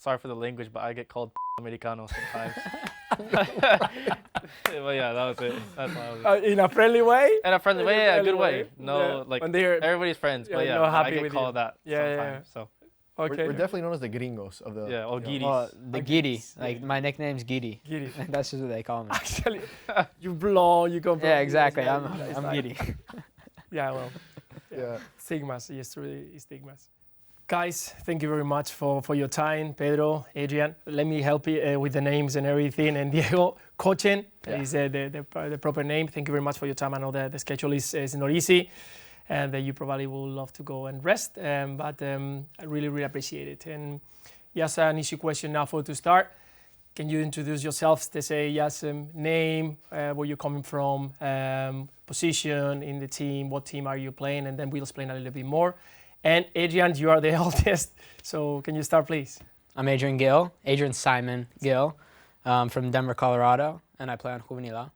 sorry for the language, but I get called Americano sometimes. But yeah, that was it. That's why I was In a friendly way? in a friendly way, yeah, a good way. No, Yeah. like When they're everybody's friends, but no, I happy get with called you. that sometimes. So Okay. We're definitely known as the gringos of the. yeah, or you know, Giris. Well, the Okay. Giddy. Like my nickname's Giddy. Giddy. That's just what they call me. Actually, you blonde, you come from... Yeah, exactly. Yes, I'm like- Giddy. Yeah, well, Yeah. stigmas, yes, really stigmas. Guys, thank you very much for your time, Pedro, Adrian. Let me help you with the names and everything. And Diego Kochen is the proper name. Thank you very much for your time. I know that the schedule is not easy and that you probably will love to go and rest, but I really appreciate it. And just an easy question now to start. Can you introduce yourselves to say yes, name, where you're coming from, position in the team, what team are you playing, and then we'll explain a little bit more. And Adrian, you are the eldest, so can you start, please? I'm Adrian Gill. Adrian Simon Gill, from Denver, Colorado, and I play on Juvenil.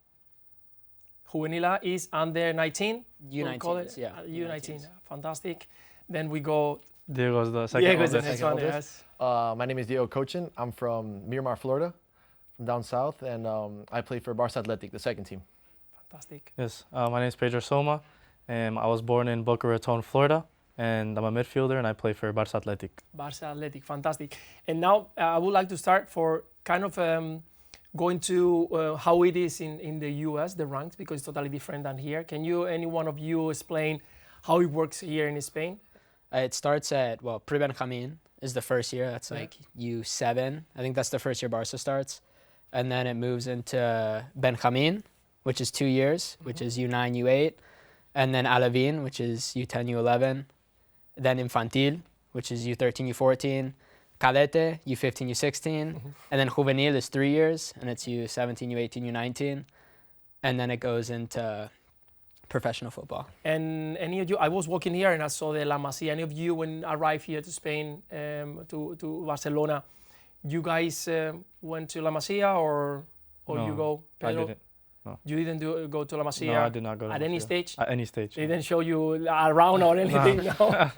Juvenila is under 19? U19s, yeah. U19, fantastic. Then we go... Diego's the second Diego's the oldest. next one, oldest. yes. My name is Diego Kochen. I'm from Miramar, Florida, from down south, and I play for Barça Athletic, the second team. Fantastic. Yes, my name is Pedro Soma, and I was born in Boca Raton, Florida, and I'm a midfielder, and I play for Barça Athletic. Barça Athletic, fantastic. And now I would like to start for kind of going to how it is in the US, the ranks, because it's totally different than here. Can you, any one of you, explain how it works here in Spain? It starts at, well, pre-Benjamin is the first year. That's like U7. I think that's the first year Barca starts. And then it moves into Benjamin, which is 2 years, which is U9, U8. And then Alevin, which is U10, U11. Then Infantil, which is U13, U14. Cadete, U15, U16. And then Juvenil is 3 years, and it's U17, U18, U19. And then it goes into professional football. And any of you, I was walking here and I saw the La Masia. Any of you, when arrived here to Spain, to Barcelona, you guys went to La Masia or No, you go, Pedro? I didn't. No. You didn't go to La Masia? No, I did not go to at La any Masia. stage? At any stage. They didn't show you around or anything, no?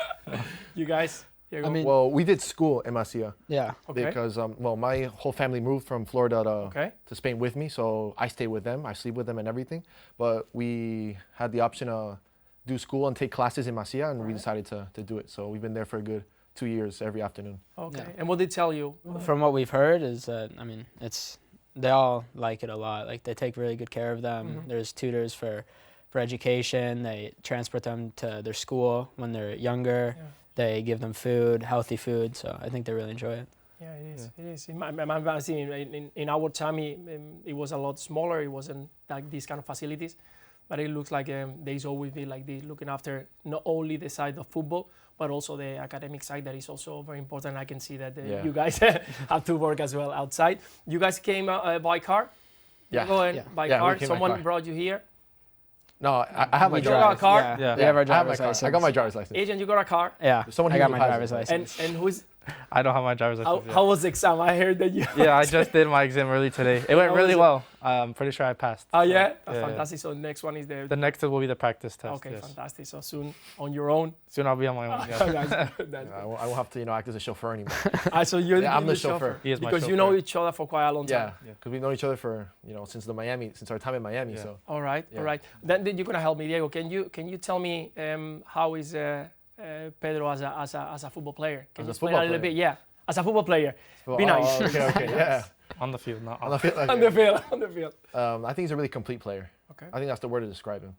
You guys? Diego? I mean, Well, we did school in Masia yeah. Okay. because my whole family moved from Florida Okay. to Spain with me, so I stay with them, I sleep with them and everything. But we had the option to do school and take classes in Masia, and we decided to do it. So we've been there for a good 2 years every afternoon. Okay. Yeah. And what did they tell you? From what we've heard is that, I mean, they all like it a lot. Like, they take really good care of them. There's tutors for education. They transport them to their school when they're younger. Yeah. They give them food, healthy food. So I think they really enjoy it. Yeah, it is. It is. In our time, it was a lot smaller. It wasn't like these kind of facilities. But it looks like there's always been like this, looking after not only the side of football, but also the academic side that is also very important. I can see that you guys have to work as well outside. You guys came by car? Yeah. Go and Yeah. by Yeah, we car? came by Someone car. brought you here? No, I have my You got a driver's car? Yeah. We Yeah. have our I have my driver's car. license. I got my driver's license. Agent, you got a car? Yeah. Someone I here got who my has driver's it. license. And who's? I don't have my driver's license yet. How was the exam? I heard that you. Yeah, I just did my exam early today. It went How really was it? well. I'm pretty sure I passed. Oh So, yeah, yeah. fantastic. So next one is The next will be the practice test. Okay, yes. fantastic. So soon on your own. Soon I'll be on my own. Yeah. That's good. That's I won't have to act as a chauffeur anymore. good. So you're Yeah, I'm the the chauffeur. He is my because you know chauffeur. each other for quite a long time. Yeah, because we've known each other for since our time in Miami. Yeah. So All right, Yeah. all right. Then you're gonna help me, Diego. Can you tell me how is Pedro as a football player? Can As you a explain football a little player? bit? Yeah, as a football player. Well, Be nice. Okay, yeah. On the field, not On on the field, On the field, on the field. I think he's a really complete player. Okay. I think that's the word to describe him.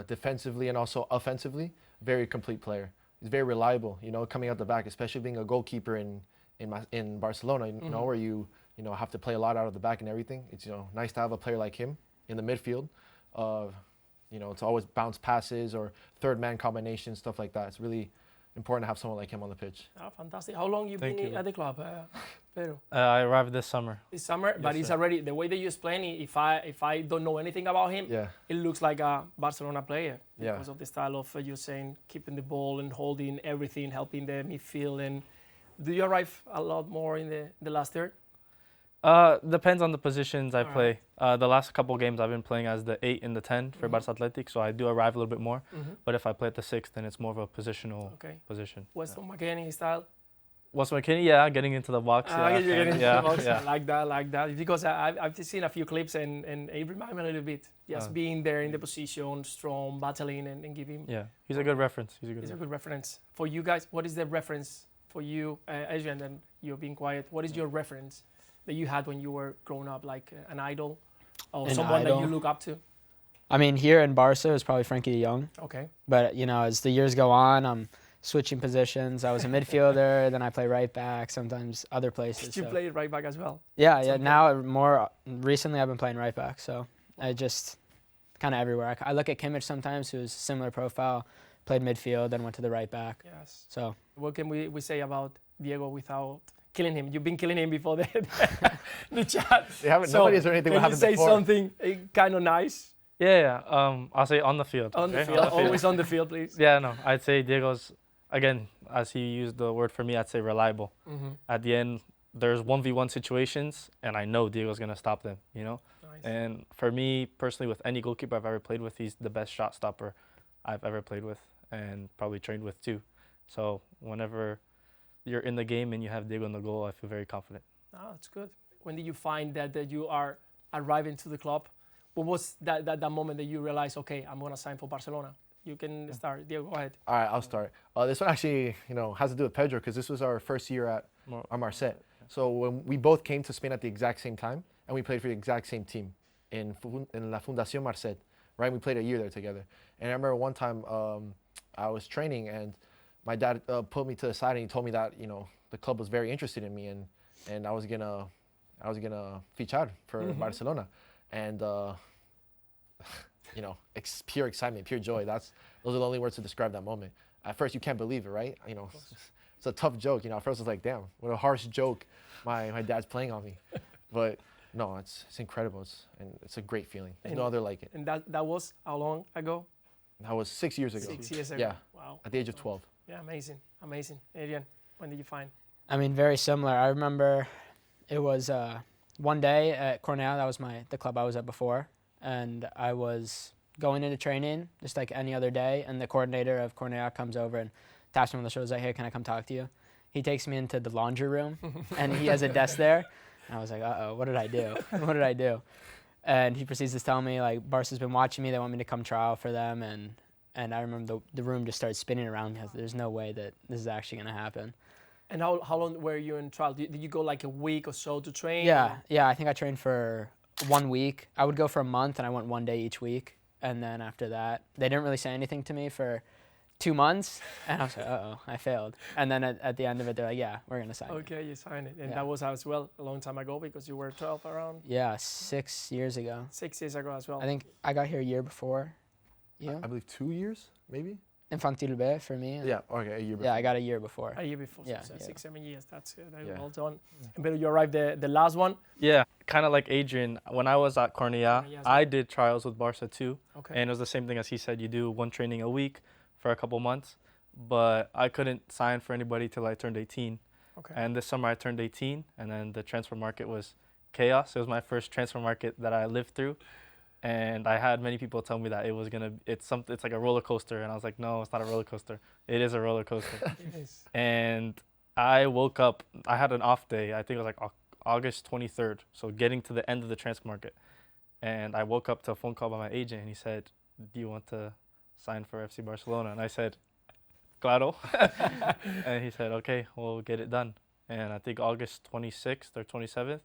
Defensively and also offensively, very complete player. He's very reliable. Coming out the back, especially being a goalkeeper in Barcelona. Where you have to play a lot out of the back and everything. It's nice to have a player like him in the midfield. To always bounce passes or third man combinations, stuff like that. It's really important to have someone like him on the pitch. Oh, fantastic. How long you Thank been you. at the club, Pedro? I arrived this summer. This summer, but Yes, it's sir. already the way that you explain it. If I don't know anything about him, Yeah. it looks like a Barcelona player Yeah. because of the style of you saying keeping the ball and holding everything, helping the midfield. And do you arrive a lot more in the last third? Depends on the positions I All play. The last couple games I've been playing as the 8 and the 10 for Barça Athletic, so I do arrive a little bit more. But if I play at the 6, then it's more of a positional Okay. position. Weston McKennie style. What's McKinney? Yeah, getting into the box. I Yeah, get you getting into yeah, the box. yeah. I like that. Because I've seen a few clips and it reminds me a little bit. Just being there in the position, strong, battling, and giving. Yeah, he's a good reference. He's a It's a good. good reference. For you guys, what is the reference for you, Adrian, and you're being quiet? What is your reference that you had when you were growing up, like an idol or An someone idol? that you look up to? I mean, here in Barca, it was probably Frankie de Jong. Okay. But, you know, as the years go on, I'm switching positions. I was a midfielder, then I play right back, sometimes other places. Did you so- play right back as well? Yeah, That's yeah. okay. Now, more recently, I've been playing right back. So I just kind of everywhere. I look at Kimmich sometimes, who's similar profile, played midfield, then went to the right back. Yes. So What can we say about Diego without killing him? You've been killing him before the chat. They haven't. Nobody has heard anything what Can you happened say before. something kind of nice Yeah. I'll say on the field. on the okay? field? Always on the field, please. Yeah, no. I'd say Diego's, again, as he used the word for me, I'd say reliable. Mm-hmm. At the end, there's 1v1 situations, and I know Diego's going to stop them, you know? Nice. And for me, personally, with any goalkeeper I've ever played with, he's the best shot stopper I've ever played with and probably trained with too. So whenever you're in the game and you have Diego in the goal, I feel very confident. Oh, that's good. When did you find that you are arriving to the club? What was that moment that you realized, okay, I'm going to sign for Barcelona? You can start. Diego, go ahead. All right, I'll start. This one actually, has to do with Pedro because this was our first year at Marseille. So when we both came to Spain at the exact same time, and we played for the exact same team in La Fundación Marseille, right? We played a year there together. And I remember one time I was training, and my dad pulled me to the side and he told me that the club was very interested in me, and I was gonna fichar for Barcelona, and pure excitement, pure joy. Those are the only words to describe that moment. At first, you can't believe it, right? It's a tough joke. At first, I was like, damn, what a harsh joke my dad's playing on me. But no, it's incredible. It's a great feeling. There's no other like it. And that was how long ago? That was 6 years ago. 6 years ago. Yeah, Wow. at the age of 12. Yeah, amazing. Adrian, when did you find? I mean, very similar. I remember it was one day at Cornell. That was the club I was at before, and I was going into training just like any other day. And the coordinator of Cornell comes over and taps me on the shoulder, like, "Hey, can I come talk to you?" He takes me into the laundry room, and he has a desk there. And I was like, "Uh-oh, what did I do? What did I do?" And he proceeds to tell me like Barca's been watching me. They want me to come trial for them, and I remember the room just started spinning around me. I was, there's no way that this is actually going to happen. And how long were you in trial? Did you go like a week or so to train? Yeah. I think I trained for 1 week. I would go for a month, and I went 1 day each week. And then after that, they didn't really say anything to me for 2 months. And I was like, uh-oh, I failed. And then at the end of it, they're like, yeah, we're going to sign you. Okay, you signed it. And Yeah. that was as well a long time ago because you were 12 around Yeah, 6 years ago. 6 years ago as well. I think I got here a year before you. I believe 2 years, maybe? Infantil B for me. Yeah, okay, a year before. Yeah, I got a year before. A year before, Yeah, so yeah. 6, 7 years. That's Yeah. well done. And Pedro, you arrived the last one. Yeah, kind of like Adrian. When I was at Cornellà, Cornellà as I well. did trials with Barca too. Okay. And it was the same thing as he said. You do one training a week for a couple months. But I couldn't sign for anybody till I turned 18. Okay. And this summer I turned 18, and then the transfer market was chaos. It was my first transfer market that I lived through. And I had many people tell me that it's like a roller coaster. And I was like, no, it's not a roller coaster. It is a roller coaster. Yes. And I woke up, I had an off day. I think it was like August 23rd. So getting to the end of the transfer market. And I woke up to a phone call by my agent, and he said, do you want to sign for FC Barcelona? And I said, claro. And he said, okay, we'll get it done. And I think August 26th or 27th,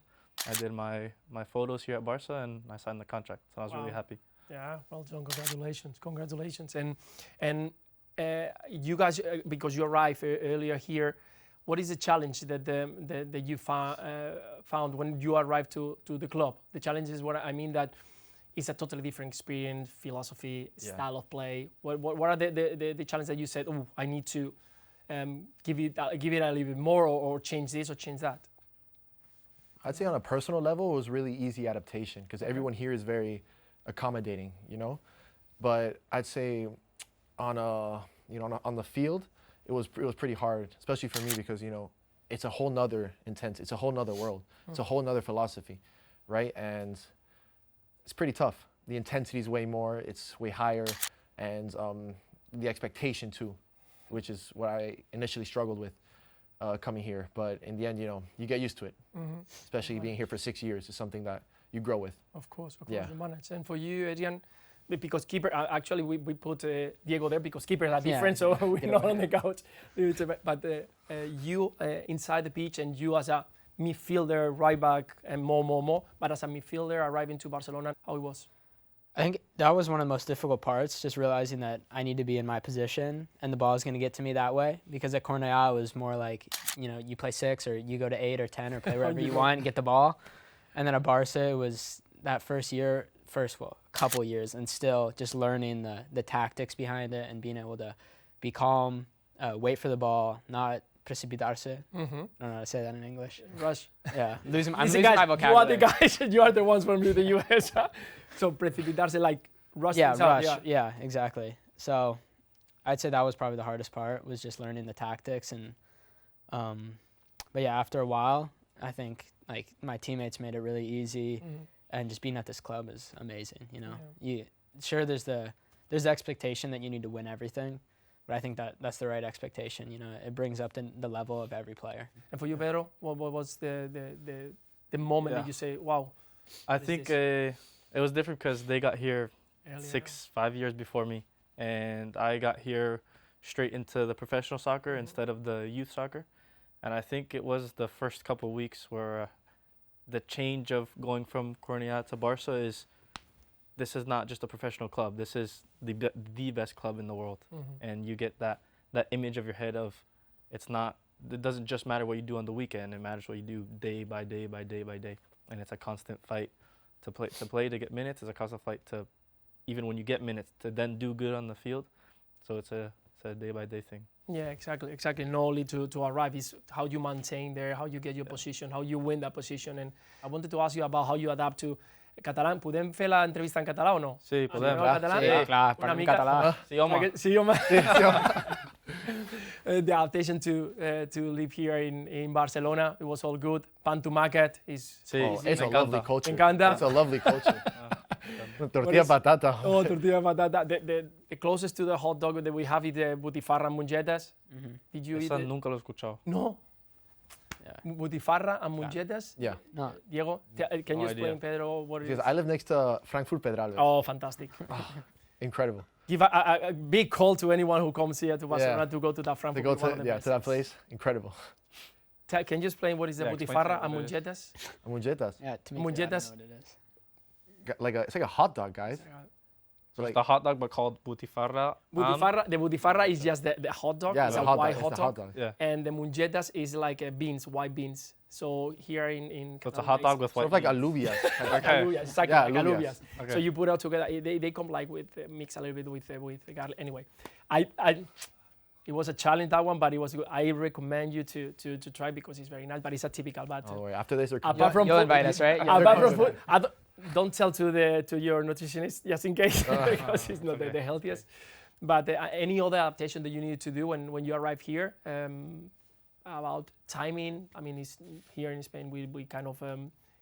I did my photos here at Barca, and I signed the contract. So I was really Wow. happy. Yeah, well done. Congratulations. And you guys, because you arrived earlier here, what is the challenge that you found when you arrived to the club? The challenge is what I mean that it's a totally different experience, philosophy, style of play. What are the challenges that you said, oh, I need to give it a little bit more or change this or change that? I'd say on a personal level, it was really easy adaptation because everyone here is very accommodating, But I'd say on the field, it was pretty hard, especially for me because it's a whole nother it's a whole nother world, it's a whole nother philosophy, right? And it's pretty tough. The intensity is way more, it's way higher, and the expectation too, which is what I initially struggled with. coming here. But in the end, you get used to it. Especially being here for 6 years is something that you grow with. Of course, Yeah. you manage. And for you, Adrian, because keeper, actually we put Diego there because keepers are different, so we're not on the couch. But you inside the pitch and you as a midfielder, right back, and more. But as a midfielder arriving to Barcelona, how it was? I think that was one of the most difficult parts, just realizing that I need to be in my position and the ball is going to get to me that way. Because at Cornellà, it was more like, you play 6 or you go to 8 or 10 or play wherever you want and get the ball. And then at Barca, it was that couple years, and still just learning the tactics behind it and being able to be calm, wait for the ball, not precipitarse. I don't know how to say that in English. Rush. Yeah, I'm losing Guys, my vocabulary. you are the guys, you are the ones from the US. So precipitarse, like rush. Yeah, things out, rush. Yeah, exactly. So I'd say that was probably the hardest part, was just learning the tactics. And but yeah, after a while, I think like my teammates made it really easy. And just being at this club is amazing. There's the expectation that you need to win everything, but I think that's the right expectation. It brings up the level of every player. And for you, Pedro, what was the moment that you say, wow? I think it was different because they got here Earlier. 5 years before me, and I got here straight into the professional soccer instead of the youth soccer. And I think it was the first couple of weeks where the change of going from Cornellà to Barca this is not just a professional club. This is the best club in the world. And you get that image of your head of it doesn't just matter what you do on the weekend. It matters what you do day by day by day by day. And it's a constant fight to get minutes. It's a constant fight to, even when you get minutes, to then do good on the field. So it's a day by day thing. Yeah, exactly. Not only to arrive, is how you maintain there, how you get your position, how you win that position. And I wanted to ask you about how you adapt to catalán. ¿Podem fer la entrevista en català o no? Sí, podem. Català? Sí, clar, parlem en català. Sí, home. Sí, home. The adaptation to live here in Barcelona, it was all good. Pan tomàquet is... Sí, It's a lovely culture. Me encanta. It's a lovely culture. Tortilla patata. Oh, tortilla patata. The closest to the hot dog that we have is the butifarra and mungetas. Did you eat Eso it? nunca lo he escuchado. No. Yeah. Butifarra and mungetas? Yeah. No. Diego, can you No explain, idea. Pedro, what it is? Because I live next to Frankfurt Pedralbes. Oh, fantastic. Incredible. Give a big call to anyone who comes here to Barcelona Yeah. to go to that To Frankfurt. go one of the to best. that place, incredible. Can you explain what is the Yeah, explain butifarra to and me what it mungetas? Mungetas. Yeah, to me, too, I don't know Mungetas. what it is. It's like a hot dog, guys. So It's like, the hot dog, but called butifarra. The butifarra is just the hot dog. yeah, it's the a hot white dog. hot It's the dog. hot dog. Yeah. And the mungetas is like beans, white beans. So here in So it's a Catalan hot dog with Sort white of like beans. alubias. like alubias. It's like, Yeah, like alubias. alubias. Okay. So you put it all together. They come like with mix a little bit with garlic. Anyway, it was a challenge, that one, but it was good. I recommend you to try because it's very nice. But it's a typical. But Don't worry. After this, we're apart from You'll food- invite us, right? apart from food, don't tell to your nutritionist just in case because it's not the healthiest. But any other adaptation that you need to do when you arrive here about timing. I mean, it's here in Spain we kind of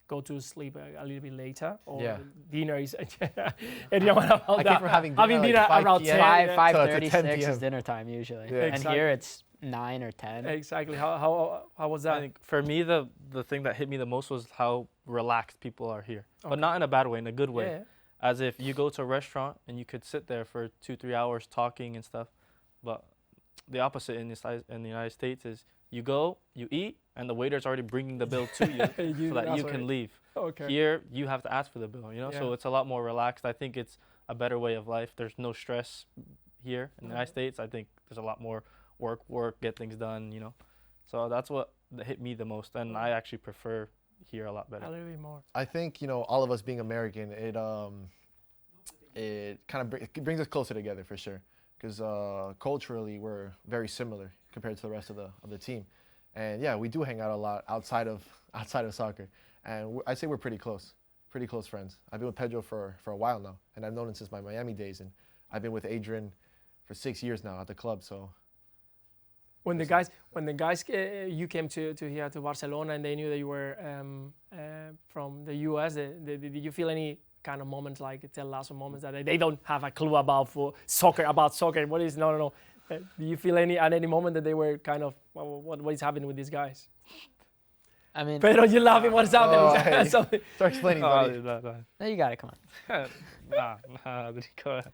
go to sleep a little bit later, or Yeah. dinner is. Anyone about I that? came from having dinner like 5 around PM. 10. 5:30, to 10 6 PM. is dinner time usually. Yeah. And Exactly. here it's 9 or 10. Exactly. How was that? I think for me, the thing that hit me the most was how relaxed people are here. Okay. But not in a bad way, in a good way. Yeah. As if you go to a restaurant and you could sit there for 2-3 hours talking and stuff. But the opposite in the United States is you go, you eat, and the waiter's already bringing the bill to you so that you can leave. Okay. Here, you have to ask for the bill, So Yeah. it's a lot more relaxed. I think it's a better way of life. There's no stress here in the United States. I think there's a lot more work, get things done, So that's what hit me the most, and I actually prefer here a lot better. A little bit more. I think all of us being American, it kind of it brings us closer together for sure. Because culturally we're very similar compared to the rest of the team, and yeah, we do hang out a lot outside of soccer, and I'd say we're pretty close friends. I've been with Pedro for a while now, and I've known him since my Miami days, and I've been with Adrian for 6 years now at the club. So When the guys you came to here to Barcelona and they knew that you were from the US, did you feel any kind of moments like tell us some moments that they don't have a clue about soccer? What is no? Do you feel at any moment that they were kind of, what is happening with these guys? I mean, Pedro, you're laughing. What's happening? Oh, hey. Something. Start explaining, buddy. no, you got it. Come on. Go ahead.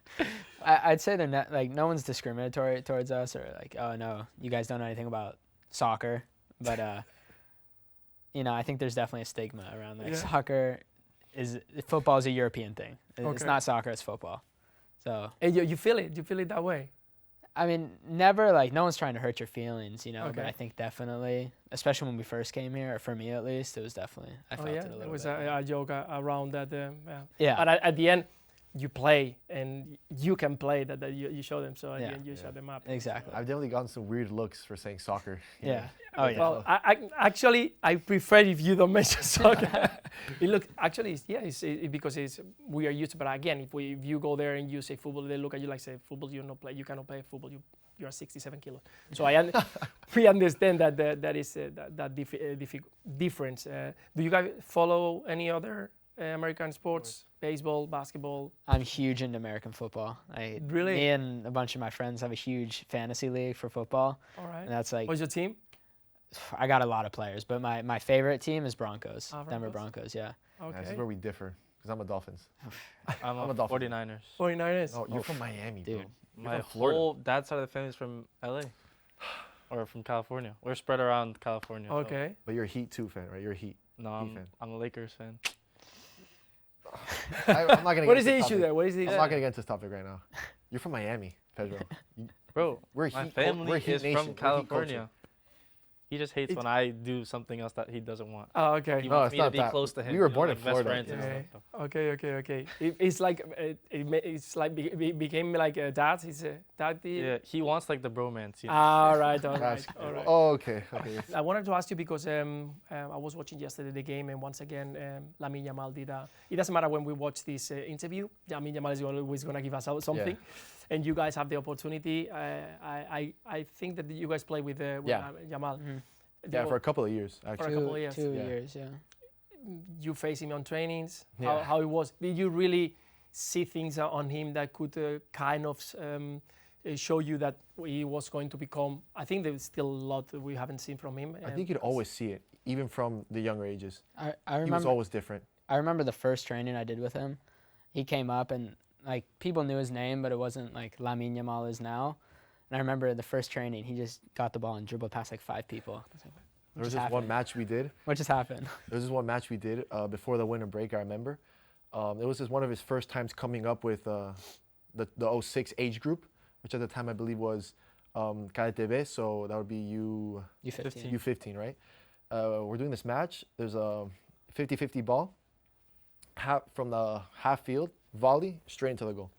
I'd say they're not, like, no one's discriminatory towards us or like, oh no, you guys don't know anything about soccer. But you know, I think there's definitely a stigma around like soccer football is a European thing. It's not soccer, it's football. So And you feel it. You feel it that way. I mean, never like no one's trying to hurt your feelings, you know. Okay. But I think definitely, especially when we first came here, or for me at least, it was definitely I felt it a little There was bit. a joke around that. Yeah. But at the end, you play and you can play that you show them. So at the end, you shut them up. Exactly. I've definitely gotten some weird looks for saying soccer. you Yeah. know. Oh yeah. Well, I prefer if you don't mention soccer. Because we are used to. But again, if you go there and you say football, they look at you like say football. You cannot play football. You are 67 kilos. So we understand that is difference. Do you guys follow any other American sports? Baseball, basketball? I'm huge into American football. Really? Me and a bunch of my friends have a huge fantasy league for football. All right. And that's like What's your team? I got a lot of players, but my favorite team is Broncos. Denver Broncos? Broncos, yeah. Yeah, this Okay. is where we differ, because I'm a Dolphins. I'm a a Dolphin. 49ers. 49ers. Oh, you're from Miami, dude. bro. My from Florida. whole dad's side of the family is from LA or from California. We're spread around California. so- Okay. But you're a Heat 2 fan, right? You're a Heat. No, Heat fan. I'm a Lakers fan. I'm not gonna What get is the into this issue topic. there? What is the I'm issue? not gonna get into this topic right now. You're from Miami, Pedro. Bro, We're my Heat. family we're Heat is Nation. We're from Heat California. culture. He just hates when I do something else that he doesn't want. Oh, okay. He No, wants it's me to not be that. close to him. We were you know, born like in best Florida. friends and Okay. stuff. Okay. It's like it's like became like a dad. He's a daddy. Yeah, he wants like the bromance. You know? All right. That's- All right. Oh, okay. Okay. I wanted to ask you because I was watching yesterday the game, and once again, Lamine Yamal did. It doesn't matter when we watch this interview. Lamine Yamal is always going to give us something, and you guys have the opportunity. I think that you guys play with Yamal. Mhm. Yeah, for a couple of years, For a actually. couple of years. 2 Yeah. years, yeah. You face him on trainings. Yeah. How it was? Did you really see things on him that could kind of show you that he was going to become? I think there's still a lot that we haven't seen from him. I think you'd always see it, even from the younger ages. I He was remember always different. I remember the first training I did with him. He came up and like people knew his name, but it wasn't like Lamine Yamal is now. And I remember the first training, he just got the ball and dribbled past like 5 people. I was like, There was just this one happened? match we did. What just happened? There was this one match we did before the winter break, I remember. It was just one of his first times coming up with the 06 age group, which at the time I believe was KTB, so that would be U15. U15, right? We're doing this match. There's a 50-50 ball from the half field, volley, straight into the goal.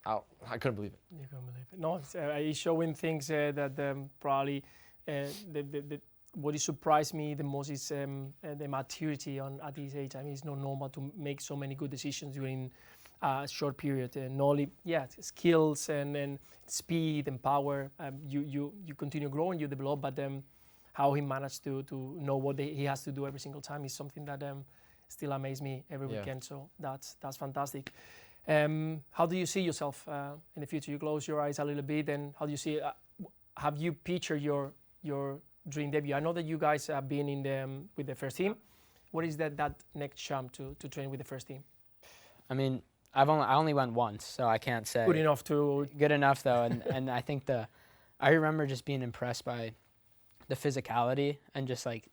Out. I couldn't believe it. You can't believe it. No, he's showing things that probably what surprised me the most is the maturity at his age. I mean, it's not normal to make so many good decisions during a short period. Not only skills and speed and power. You continue growing, you develop, but how he managed to know what he has to do every single time is something that still amazes me every weekend. So that's fantastic. How do you see yourself in the future? You close your eyes a little bit, and how do you see? Have you pictured your dream debut? I know that you guys have been with the first team. What is that next jump to train with the first team? I mean, I only went once, so I can't say. Good enough to. Good enough though, and I think I remember just being impressed by the physicality and just like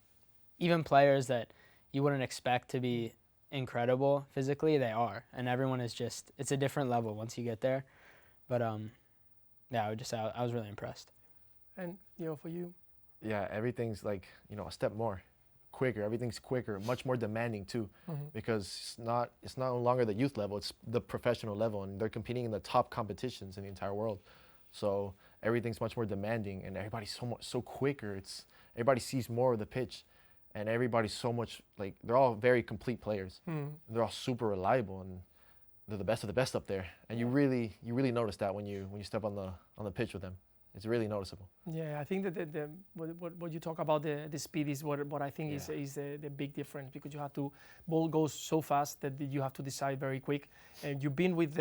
even players that you wouldn't expect to be incredible physically, they are, and everyone is just, it's a different level once you get there. But yeah, I was really impressed. And for you? Yeah, everything's like, a step more quicker. Everything's quicker, much more demanding too, because it's not no longer the youth level, it's the professional level, and they're competing in the top competitions in the entire world. So everything's much more demanding, and everybody's so quicker. Everybody sees more of the pitch. And everybody's so much, like, they're all very complete players. They're all super reliable, and they're the best of the best up there. And you really notice that when you step on the pitch with them. It's really noticeable. Yeah, I think that what you talk about the speed is what I think is the big difference, because you have to ball goes so fast that you have to decide very quick. And you've been with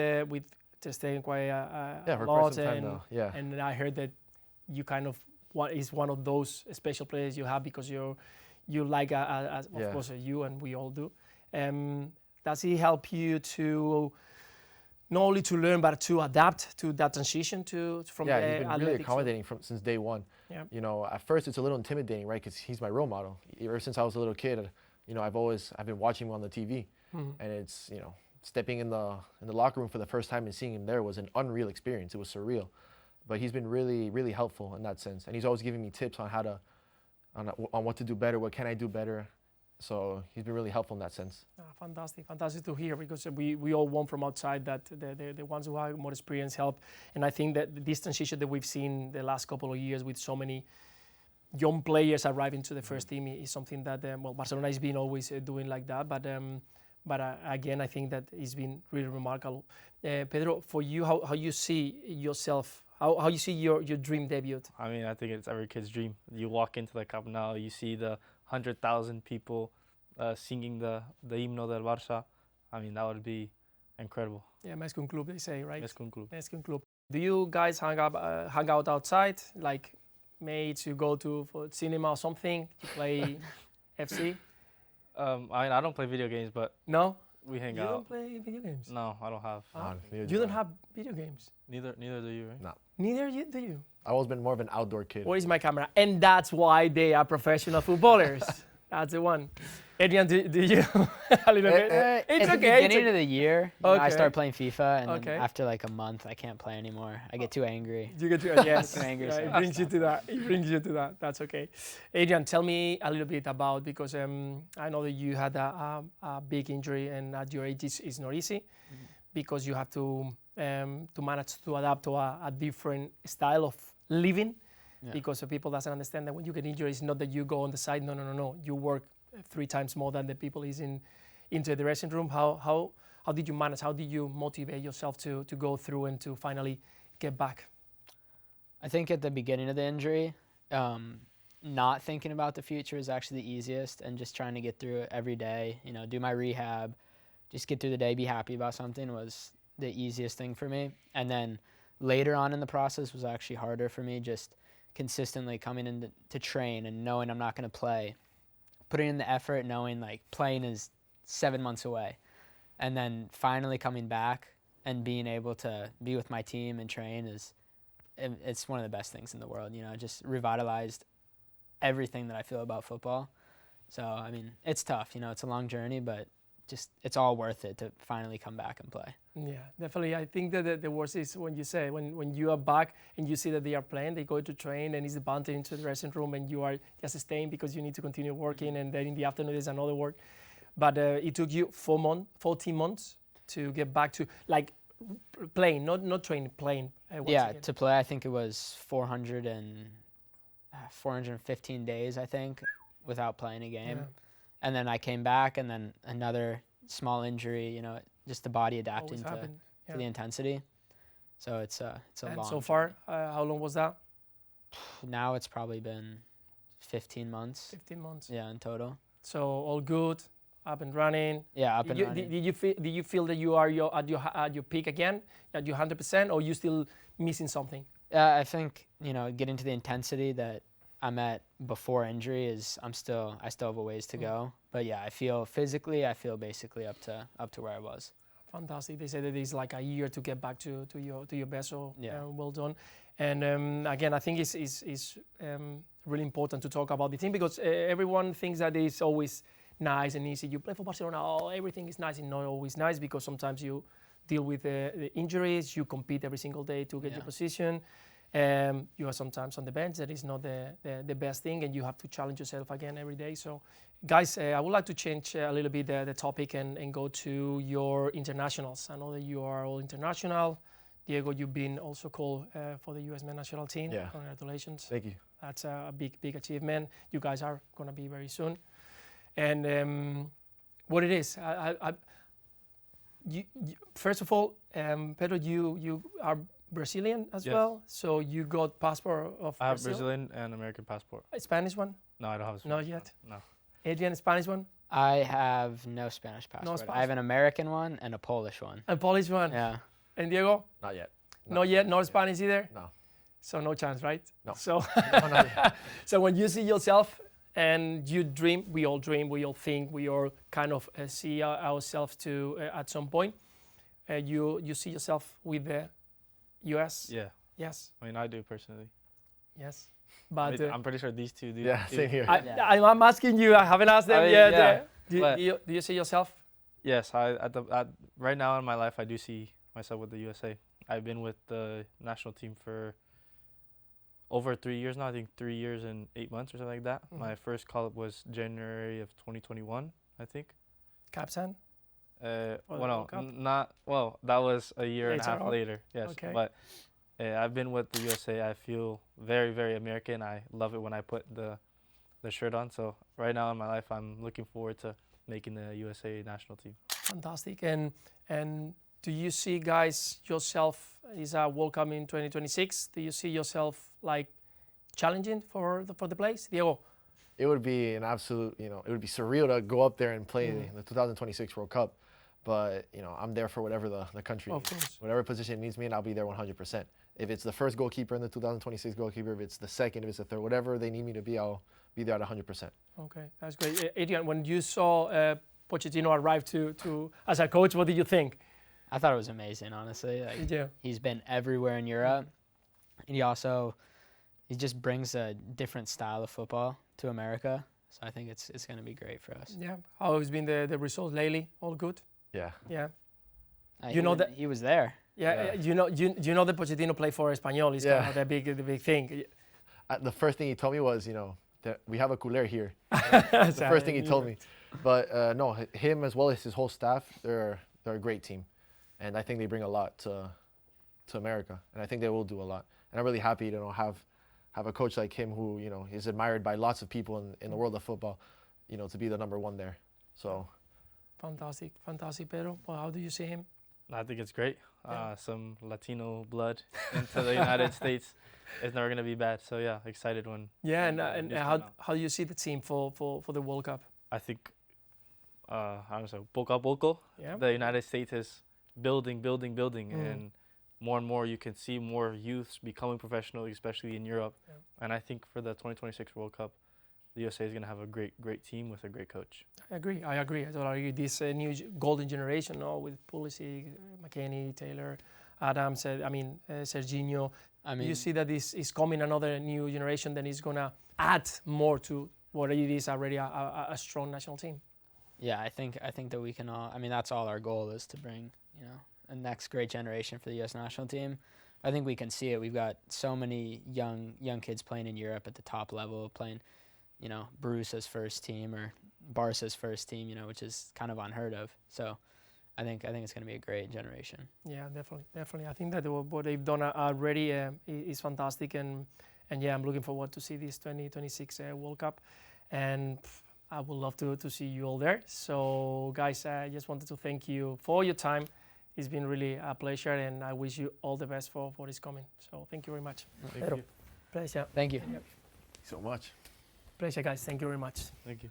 Ter Stegen quite a Yeah, for lot, quite some time now. Yeah. and I heard that you kind of is one of those special players you have because you like of Yeah. course you and we all do. Does he help you to not only to learn but to adapt to that transition from Yeah, the he's been really athletics? accommodating since day one. Yeah. You know, at first it's a little intimidating, right? Because he's my role model. Ever since I was a little kid, you know, I've been watching him on the TV, and it's, you know, stepping in the locker room for the first time and seeing him there was an unreal experience. It was surreal, but he's been really helpful in that sense, and he's always giving me tips on on what to do better, what can I do better. So he's been really helpful in that sense. Fantastic to hear, because we all want from outside that the ones who have more experience help. And I think that this transition that we've seen the last couple of years with so many young players arriving to the first team is something that Barcelona has been always doing like that. But again, I think that it's been really remarkable. Pedro, for you, how you see yourself? How you see your dream debut? I mean, I think it's every kid's dream. You walk into the Camp Nou, you see the 100,000 people singing the himno del Barça. I mean, that would be incredible. Yeah, Més que un club, they say, right? Més que un club. Més que un club. Do you guys hang out outside, like mates? You go for cinema or something to play FC? I mean, I don't play video games, but No. we hang You out. don't play video games? No, I don't have. You don't have video games? Neither do you, right? No. Neither do you? I've always been more of an outdoor kid. Where is my camera? And that's why they are professional footballers. That's the one. Adrian, do you a little bit? It's At okay. the beginning of the year, you know, I Okay. start playing FIFA, and Okay. then after like a month, I can't play anymore. I get too angry. You get to yes. Too angry, Yeah, so it I brings you to that. It brings you to that. That's okay. Adrian, tell me a little bit about, because I know that you had a big injury, and at your age it's not easy, because you have to manage to adapt to a different style of living. Yeah. Because people doesn't understand that when you get injured, it's not that you go on the side. No. You work 3 times more than the people is into the dressing room. How did you manage? How did you motivate yourself to go through and to finally get back? I think at the beginning of the injury, not thinking about the future is actually the easiest, and just trying to get through it every day, you know, do my rehab, just get through the day, be happy about something was the easiest thing for me. And then later on in the process was actually harder for me, just consistently coming in to train and knowing I'm not going to play, putting in the effort, knowing like playing is 7 months away, and then finally coming back and being able to be with my team and train it's one of the best things in the world. You know, just revitalized everything that I feel about football. So I mean, it's tough. You know, it's a long journey, but just it's all worth it to finally come back and play. Yeah, definitely. I think that the worst is when you say when you are back and you see that they are playing, they go to train and it's bouncing into the dressing room, and you are just staying because you need to continue working, and then in the afternoon there's another work. But it took you 14 months to get back to like playing, not training, playing. Yeah, again. to play, I think it was 415 days, I think, without playing a game. Yeah. And then I came back, and then another small injury, you know, just the body adapting Always to happen. Yeah. the intensity. So it's a And long so far, how long was that? now it's probably been 15 months. 15 months. Yeah, in total. So all good, up and running. Yeah, up and running. Did you feel that you are at your peak again, at your 100%, or you still missing something? I think, you know, getting to the intensity that I'm at before injury I still have a ways to go. But yeah, I feel basically up to where I was. Fantastic. They say that it's like a year to get back to your best. So Yeah. well done. And again, I think it's really important to talk about the team, because everyone thinks that it's always nice and easy. You play for Barcelona, everything is nice, and not always nice, because sometimes you deal with the injuries. You compete every single day to get your position. You are sometimes on the bench. That is not the best thing, and you have to challenge yourself again every day. So, guys, I would like to change a little bit the topic and go to your internationals. I know that you are all international. Diego, you've been also called for the U.S. men's national team. Yeah. Congratulations. Thank you. That's a big achievement. You guys are going to be very soon. And what it is, you, first of all, Pedro, you are Brazilian as Yes. well, so you got passport of I have Brazil? Brazilian and American passport. A Spanish one? No, I don't have a Not Spanish yet. one. No. Adrian, Spanish one? I have no Spanish passport. Spanish I have an American one and a Polish one. A Polish one? Yeah. And Diego? Not yet. Not yet. Not Spanish either. No. So no chance, right? No. So, No, not yet. so when you see yourself and you dream, we all think, we all kind of see ourselves to at some point. You see yourself with the U.S. Yeah. Yes. I mean, I do personally. Yes. But I'm pretty sure these two do. Yeah, do. same here. I'm asking you. I haven't asked them I mean, yet. yeah, Do you see yourself? Yes, right now in my life, I do see myself with the USA. I've been with the national team for over 3 years now. I think 3 years and 8 months or something like that. My first call-up was January of 2021, I think. Captain? Well, the no, World Cup? that was a year and a Later half on? later. Yes, Okay. but I've been with the USA. I feel very, very American. I love it when I put the shirt on. So right now in my life, I'm looking forward to making the USA national team. Fantastic. And do you see, guys, yourself, is a World Cup in 2026? Do you see yourself like challenging for the place? Diego? It would be an absolute, it would be surreal to go up there and play the 2026 World Cup. But, I'm there for whatever the country Of needs. course. Whatever position it needs me in, I'll be there 100%. If it's the first goalkeeper in the 2026 goalkeeper, if it's the second, if it's the third, whatever they need me to be, I'll be there at 100%. Okay, that's great. Adrian, when you saw Pochettino arrive to as a coach, what did you think? I thought it was amazing, honestly. Like, Yeah. he's been everywhere in Europe, and he just brings a different style of football to America. So I think it's going to be great for us. Yeah. How has been the result lately? All good? Yeah. Yeah. You know that he was there. Yeah. You know the Pochettino play for Espanyol is kind of the big thing. The first thing he told me was, that we have a cooler here. That's the first thing he told me. But no, him as well as his whole staff, they're a great team. And I think they bring a lot to America. And I think they will do a lot. And I'm really happy to have a coach like him who, is admired by lots of people in the world of football, to be the number one there. So. Fantastic, Pedro. Well, how do you see him? I think it's great. Yeah. Some Latino blood into the United States is never going to be bad. So, yeah, excited when... Yeah, and how do you see the team for the World Cup? I think, I don't know, poco a poco, the United States is building. And more and more you can see more youths becoming professional, especially in Europe. Yeah. And I think for the 2026 World Cup, the USA is going to have a great team with a great coach. I agree. I totally agree. This new golden generation with Pulisic, McKennie, Taylor, Adams, Serginho. You see that this is coming another new generation that is going to add more to what it is already a strong national team. Yeah, I think that we can all. That's all our goal is to bring a next great generation for the U.S. national team. I think we can see it. We've got so many young kids playing in Europe at the top level, playing. Bruce's first team or Barca's first team, which is kind of unheard of. So I think it's going to be a great generation. Yeah, definitely. I think that what they've done already is fantastic. And yeah, I'm looking forward to see this 2026 World Cup. And I would love to see you all there. So guys, I just wanted to thank you for your time. It's been really a pleasure, and I wish you all the best for this coming. So thank you very much. Thank you. Pleasure. Thank you. Thank you so much. Pleasure, guys. Thank you very much. Thank you.